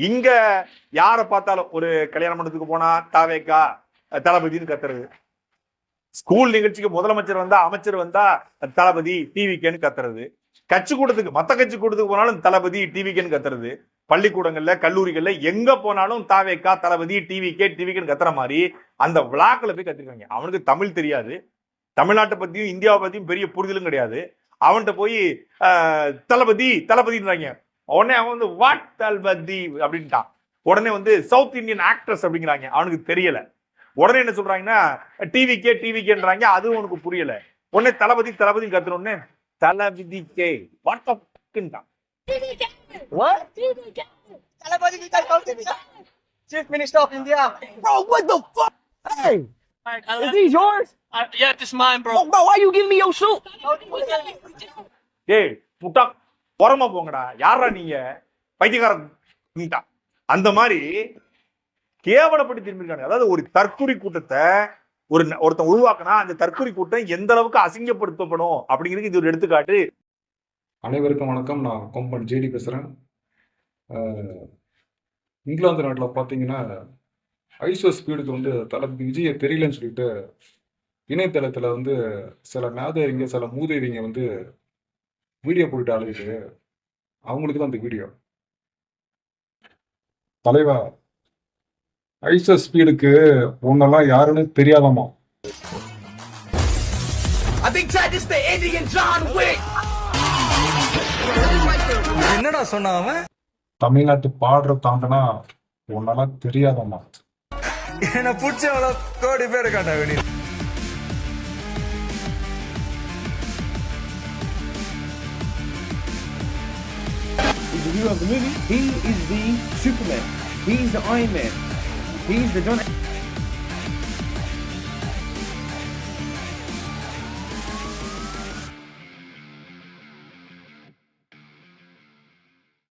இங்க யாரை பார்த்தாலும் ஒரு கல்யாண மண்டபத்துக்கு போனா தாவேக்கா தளபதினு கத்துறது, ஸ்கூல் நிகழ்ச்சிக்கு முதலமைச்சர் வந்தா அமைச்சர் வந்தா தளபதி டிவிக்கேன்னு கத்துறது, கட்சி கூட்டத்துக்கு மத்த கட்சி கூட்டத்துக்கு போனாலும் தளபதி டிவிக்கேன்னு கத்துறது, பள்ளிக்கூடங்கள்ல கல்லூரிகள்ல எங்க போனாலும் தாவேக்கா தளபதி டிவிக்கேன்னு கத்துற மாதிரி அந்த விழாக்களை போய் கத்துருக்காங்க. அவனுக்கு தமிழ் தெரியாது, தமிழ்நாட்டை பத்தியும் இந்தியாவை பத்தியும் பெரிய புரிதலும் கிடையாது. அவன்கிட்ட போய் தளபதின்றாங்க. உடனே அவன் வந்து வாட் தளபதி அப்படின்ட்டான். உடனே வந்து சவுத் இந்தியன் ஆக்ட்ரஸ் அப்படிங்கிறாங்க, அவனுக்கு தெரியல. உடனே என்ன சொல்றாங்கன்னா டிவிக்கேன்றாங்க, அது உனக்கு புரியல. உடனே தளபதி கத்துனோடனே தளபதிக்கே வாட் தான். What? Chief Minister of India. Bro, what the fuck? Hey! Is these yours? Yeah, this is mine, bro. Oh, bro, why you giving me your shoe? ஏய் முட்டா பொறமா போங்கடா, யாரா நீங்க பைத்தியக்காரன். அந்த மாதிரி கேவலப்பட்டு திரும்பிருக்காங்க. அதாவது ஒரு தற்குறி கூட்டத்தை ஒருத்தன் உருவாக்கினா அந்த தற்குறி கூட்டம் எந்த அளவுக்கு அசிங்கப்படுத்தப்படும் அப்படிங்கிறது இது ஒரு எடுத்துக்காட்டு. அனைவருக்கும் வணக்கம். நான் கொம்பன் ஜேடி பேசுகிறேன். இங்கிலாந்து நாட்டில் பார்த்தீங்கன்னா ஐசோ ஸ்பீடுக்கு வந்து தளபதி விஜயை தெரியலன்னு சொல்லிட்டு இணையதளத்தில் வந்து சில மேதைங்க சில மூதேவிங்க வந்து வீடியோ போட்டு அழைக்குது. அவங்களுக்கு தான் அந்த வீடியோ. தலைவா, ஐசோ ஸ்பீடுக்கு ஒன்னெல்லாம் யாருன்னு தெரியாதமா. என்னடா சொன்னா அவன்? தமிழ்நாட்டு பாடுற தாண்டனா ஒன்னெல்லாம் தெரியாதமா. என்ன பிடிச்சவளோ கோடி பேர் காட்ட வேண்டிய. He's the hero of the movie. He is the Superman. He's the Iron Man. He's the John.